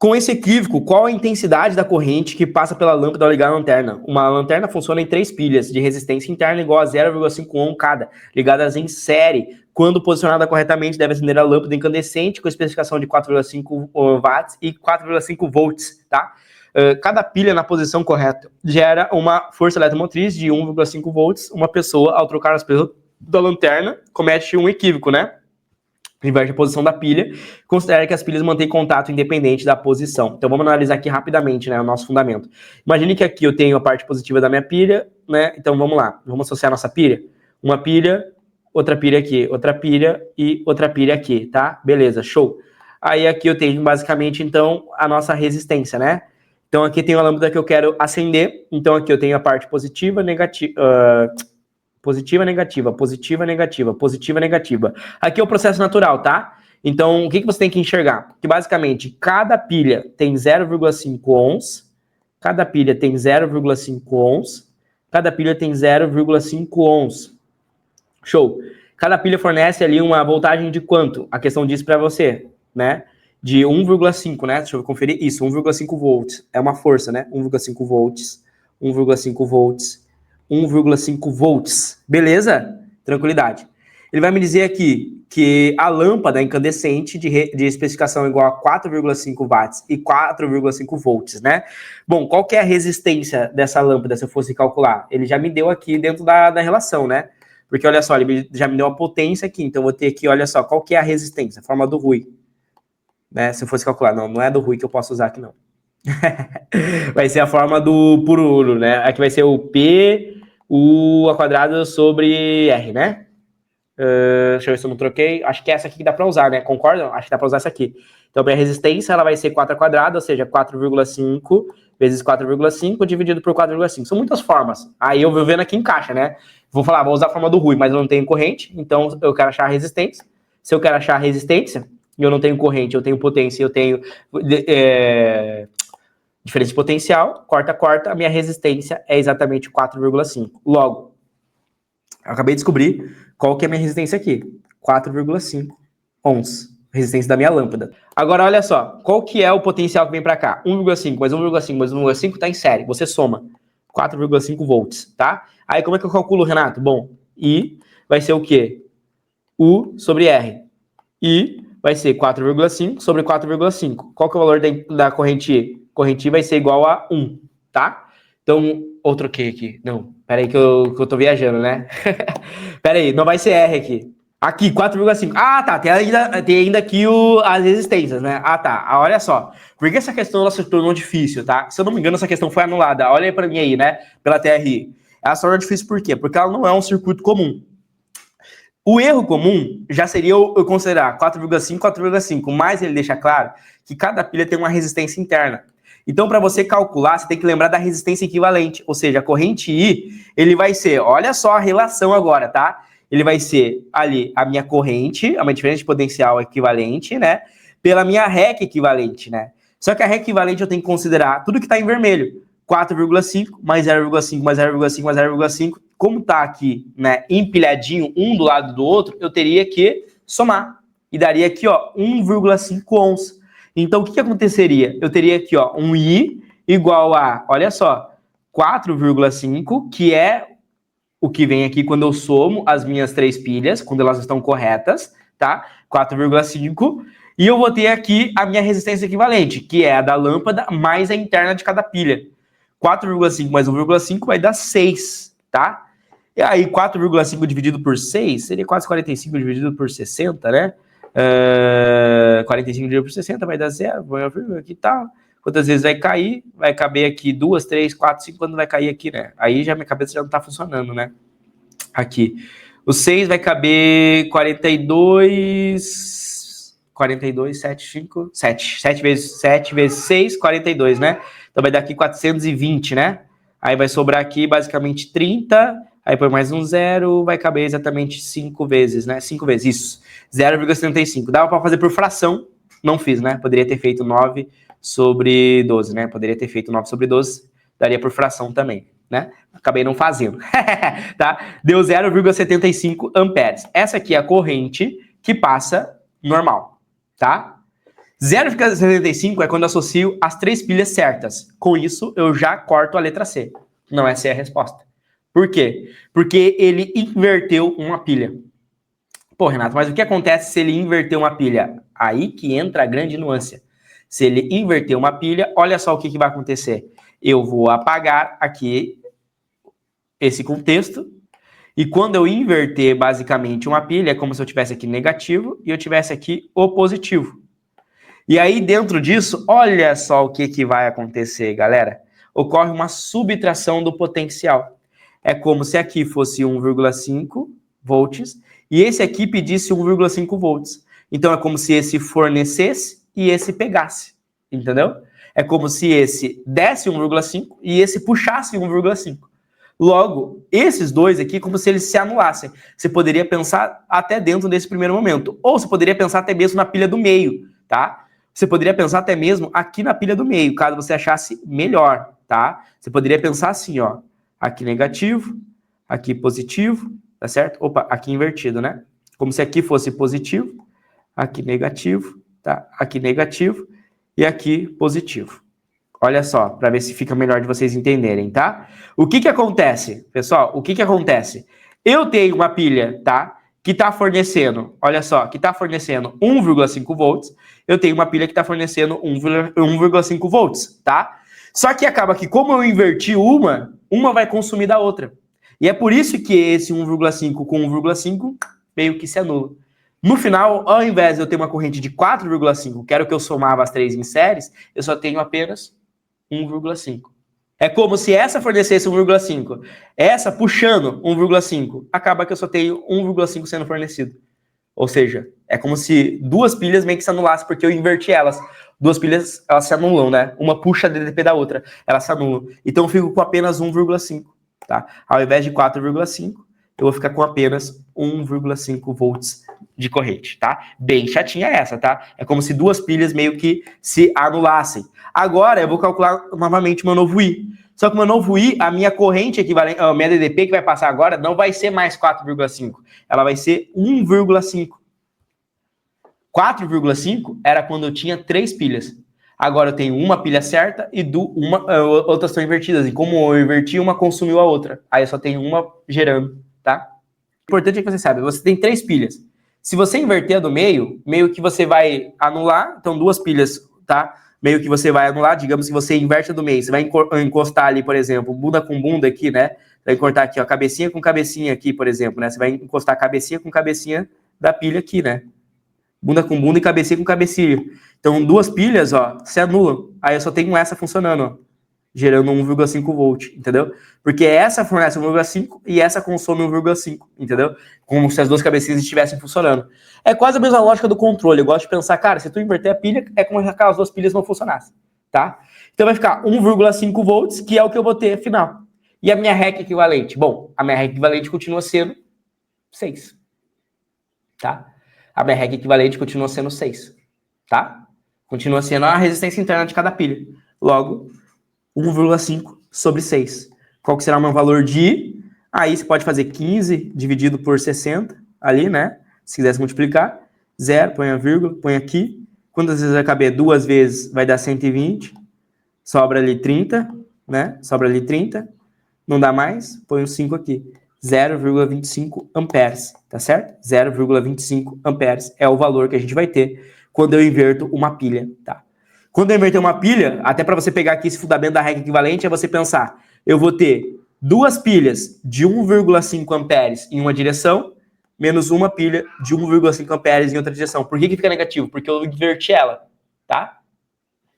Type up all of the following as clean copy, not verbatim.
Com esse equívoco, qual a intensidade da corrente que passa pela lâmpada ao ligar a lanterna? Uma lanterna funciona em 3 pilhas de resistência interna igual a 0,5 ohm cada, ligadas em série. Quando posicionada corretamente, deve acender a lâmpada incandescente com especificação de 4,5 watts e 4,5 volts, tá? Cada pilha na posição correta gera uma força eletromotriz de 1,5 volts. Uma pessoa, ao trocar as pilhas da lanterna, comete um equívoco, né? Inverte a posição da pilha, considera que as pilhas mantêm contato independente da posição. Então vamos analisar aqui rapidamente, né, o nosso fundamento. Imagine que aqui eu tenho a parte positiva da minha pilha, né? Então vamos lá, vamos associar a nossa pilha. Uma pilha, outra pilha aqui, outra pilha e outra pilha aqui, tá? Beleza, show. Aí aqui eu tenho basicamente então a nossa resistência, né? Então aqui tem a lâmpada que eu quero acender, então aqui eu tenho a parte positiva, negativa, positiva, negativa, positiva, negativa, positiva, negativa. Aqui é o processo natural, tá? Então, o que você tem que enxergar? Que basicamente, cada pilha tem 0,5 ohms, cada pilha tem 0,5 ohms, cada pilha tem 0,5 ohms. Show! Cada pilha fornece ali uma voltagem de quanto? A questão diz para você, né? De 1,5, né? Deixa eu conferir. Isso, 1,5 volts. É uma força, né? 1,5 volts, 1,5 volts, 1,5 volts. Beleza? Tranquilidade. Ele vai me dizer aqui que a lâmpada incandescente de especificação igual a 4,5 watts e 4,5 volts, né? Bom, qual que é a resistência dessa lâmpada, se eu fosse calcular? Ele já me deu aqui dentro da relação, né? Porque, olha só, ele já me deu a potência aqui, então eu vou ter aqui, olha só, qual que é a resistência? A forma do Rui. Né? Se eu fosse calcular, não é do Rui que eu posso usar aqui, não. Vai ser a forma do puro ouro, né? Aqui vai ser o P, U ao quadrado sobre R, né? Deixa eu ver se eu não troquei. Acho que é essa aqui que dá para usar, né? Concordam? Acho que dá para usar essa aqui. Então, minha resistência ela vai ser 4 ao quadrado, ou seja, 4,5 vezes 4,5 dividido por 4,5. São muitas formas. Aí eu vou vendo aqui em caixa, né? Vou falar, vou usar a forma do Rui, mas eu não tenho corrente, então eu quero achar a resistência. Se eu quero achar a resistência, e eu não tenho corrente, eu tenho potência, eu tenho diferença de potencial, corta, a minha resistência é exatamente 4,5. Logo, eu acabei de descobrir qual que é a minha resistência aqui. 4,5 ohms. Resistência da minha lâmpada. Agora, olha só. Qual que é o potencial que vem para cá? 1,5 mais 1,5 mais 1,5 está em série. Você soma. 4,5 volts, tá? Aí, como é que eu calculo, Renato? Bom, I vai ser o quê? U sobre R. I vai ser 4,5 sobre 4,5. Qual que é o valor da corrente I? Corrente I vai ser igual a 1, tá? Então, ou troquei aqui. Não, peraí que eu tô viajando, né? Peraí, não vai ser R aqui. Aqui, 4,5. Ah, tá. Tem ainda aqui as resistências, né? Ah, tá. Olha só. Por que essa questão ela se tornou difícil, tá? Se eu não me engano, essa questão foi anulada. Olha aí pra mim aí, né? Pela TRI. Ela se tornou difícil por quê? Porque ela não é um circuito comum. O erro comum já seria eu considerar 4,5, 4,5, mas ele deixa claro que cada pilha tem uma resistência interna. Então, para você calcular, você tem que lembrar da resistência equivalente, ou seja, a corrente I, ele vai ser, olha só a relação agora, tá? Ele vai ser ali a minha corrente, a minha diferença de potencial equivalente, né? Pela minha REC equivalente, né? Só que a REC equivalente eu tenho que considerar tudo que está em vermelho. 4,5 mais 0,5 mais 0,5 mais 0,5. Como tá aqui, né, empilhadinho um do lado do outro, eu teria que somar. E daria aqui, ó, 1,5 ohms. Então, o que aconteceria? Eu teria aqui, ó, um I igual a, olha só, 4,5, que é o que vem aqui quando eu somo as minhas 3 pilhas, quando elas estão corretas, tá? 4,5. E eu vou ter aqui a minha resistência equivalente, que é a da lâmpada mais a interna de cada pilha. 4,5 mais 1,5 vai dar 6, tá? E aí, 4,5 dividido por 6 seria quase 45 dividido por 60, né? 45 dividido por 60 vai dar 0, aqui tá. Quantas vezes vai cair? Vai caber aqui 2, 3, 4, 5, quando vai cair aqui, né? Aí já minha cabeça já não tá funcionando, né? Aqui. O 6 vai caber 42, 7, 5, 7. 7 vezes 6, 42, né? Então vai dar aqui 420, né? Aí vai sobrar aqui basicamente 30, aí põe mais um 0, vai caber exatamente 5 vezes, né? 5 vezes, isso. 0,75. Dava para fazer por fração, não fiz, né? Poderia ter feito 9 sobre 12, né? Poderia ter feito 9 sobre 12, daria por fração também, né? Acabei não fazendo, tá? Deu 0,75 amperes. Essa aqui é a corrente que passa normal, tá? 0,75 é quando eu associo as 3 pilhas certas. Com isso, eu já corto a letra C. Não, essa é a resposta. Por quê? Porque ele inverteu uma pilha. Pô, Renato, mas o que acontece se ele inverter uma pilha? Aí que entra a grande nuance. Se ele inverter uma pilha, olha só o que vai acontecer. Eu vou apagar aqui esse contexto, e quando eu inverter basicamente uma pilha, é como se eu tivesse aqui negativo e eu tivesse aqui o positivo. E aí dentro disso, olha só o que vai acontecer, galera. Ocorre uma subtração do potencial. É como se aqui fosse 1,5 volts e esse aqui pedisse 1,5 volts. Então é como se esse fornecesse e esse pegasse, entendeu? É como se esse desse 1,5 e esse puxasse 1,5. Logo, esses dois aqui, como se eles se anulassem. Você poderia pensar até dentro desse primeiro momento. Ou você poderia pensar até mesmo na pilha do meio, tá? Você poderia pensar até mesmo aqui na pilha do meio, caso você achasse melhor, tá? Você poderia pensar assim, ó. Aqui negativo, aqui positivo, tá certo? Opa, aqui invertido, né? Como se aqui fosse positivo, aqui negativo, tá? Aqui negativo e aqui positivo. Olha só, para ver se fica melhor de vocês entenderem, tá? O que acontece, pessoal? O que acontece? Eu tenho uma pilha, tá? Que tá fornecendo, olha só, que tá fornecendo 1,5 volts. Eu tenho uma pilha que tá fornecendo 1,5 volts, tá? Só que acaba que, como eu inverti uma vai consumir da outra. E é por isso que esse 1,5 com 1,5 meio que se anula. No final, ao invés de eu ter uma corrente de 4,5, que era o que eu somava as 3 em séries, eu só tenho apenas 1,5. É como se essa fornecesse 1,5, essa puxando 1,5, acaba que eu só tenho 1,5 sendo fornecido. Ou seja, é como se duas pilhas meio que se anulassem, porque eu inverti elas. Duas pilhas, elas se anulam, né? Uma puxa a DDP da outra, elas se anulam. Então eu fico com apenas 1,5, tá? Ao invés de 4,5, eu vou ficar com apenas 1,5 volts de corrente, tá? Bem chatinha essa, tá? É como se duas pilhas meio que se anulassem. Agora eu vou calcular novamente o meu novo I. Só que o meu novo I, a minha corrente equivalente, a minha DDP que vai passar agora, não vai ser mais 4,5. Ela vai ser 1,5. 4,5 era quando eu tinha 3 pilhas. Agora eu tenho uma pilha certa e outras estão invertidas. E como eu inverti, uma consumiu a outra. Aí eu só tenho uma gerando, tá? O importante é que você saiba, você tem 3 pilhas. Se você inverter a do meio, meio que você vai anular, então 2 pilhas, tá? Meio que você vai anular, digamos que você inverte a do meio, você vai encostar ali, por exemplo, bunda com bunda aqui, né? Vai cortar aqui, ó, cabecinha com cabecinha aqui, por exemplo, né? Você vai encostar cabecinha com cabecinha da pilha aqui, né? Bunda com bunda e cabecinha com cabecinha. Então, 2 pilhas, ó, se anulam. Aí eu só tenho essa funcionando, ó, gerando 1,5 volt, entendeu? Porque essa fornece 1,5 e essa consome 1,5, entendeu? Como se as duas cabecinhas estivessem funcionando. É quase a mesma lógica do controle. Eu gosto de pensar, cara, se tu inverter a pilha, é como se aquelas duas pilhas não funcionassem, tá? Então vai ficar 1,5 volts, que é o que eu vou ter final. E a minha REC equivalente? Bom, a minha REC equivalente continua sendo 6, tá? A minha REC equivalente continua sendo 6, tá? Continua sendo a resistência interna de cada pilha. Logo, 1,5 sobre 6. Qual que será o meu valor de I? Aí você pode fazer 15 dividido por 60, ali, né? Se quisesse multiplicar. 0, põe a vírgula, põe aqui. Quantas vezes vai caber? 2 vezes vai dar 120. Sobra ali 30, né? Sobra ali 30. Não dá mais? Põe o 5 aqui. 0,25 amperes, tá certo? 0,25 amperes é o valor que a gente vai ter quando eu inverto uma pilha, tá? Quando eu inverter uma pilha, até para você pegar aqui esse fundamento da regra equivalente, é você pensar, eu vou ter 2 pilhas de 1,5 amperes em uma direção, menos uma pilha de 1,5 amperes em outra direção. Por que fica negativo? Porque eu inverti ela, tá?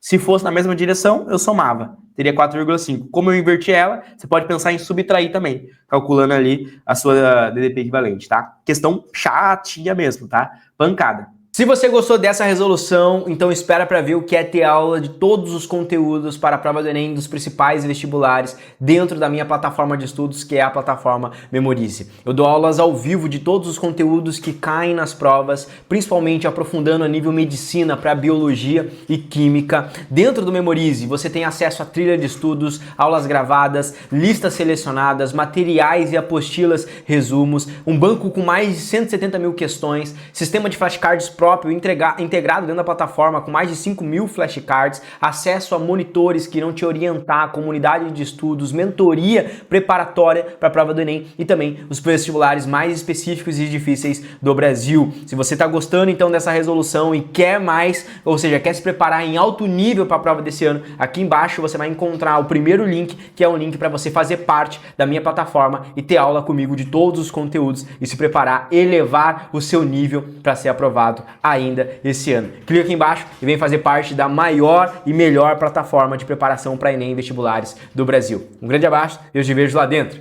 Se fosse na mesma direção, eu somava. Teria 4,5. Como eu inverti ela, você pode pensar em subtrair também, calculando ali a sua DDP equivalente, tá? Questão chatinha mesmo, tá? Pancada. Se você gostou dessa resolução, então espera para ver o que é ter aula de todos os conteúdos para a prova do Enem dos principais vestibulares dentro da minha plataforma de estudos, que é a plataforma Memorize. Eu dou aulas ao vivo de todos os conteúdos que caem nas provas, principalmente aprofundando a nível medicina para biologia e química. Dentro do Memorize, você tem acesso a trilha de estudos, aulas gravadas, listas selecionadas, materiais e apostilas, resumos, um banco com mais de 170 mil questões, sistema de flashcards próprio integrado dentro da plataforma com mais de 5.000 flashcards, acesso a monitores que irão te orientar, comunidade de estudos, mentoria preparatória para a prova do Enem e também os vestibulares mais específicos e difíceis do Brasil. Se você está gostando então dessa resolução e quer mais, ou seja, quer se preparar em alto nível para a prova desse ano, aqui embaixo você vai encontrar o primeiro link, que é um link para você fazer parte da minha plataforma e ter aula comigo de todos os conteúdos e se preparar, elevar o seu nível para ser aprovado ainda esse ano. Clica aqui embaixo e vem fazer parte da maior e melhor plataforma de preparação para Enem e vestibulares do Brasil. Um grande abraço e eu te vejo lá dentro.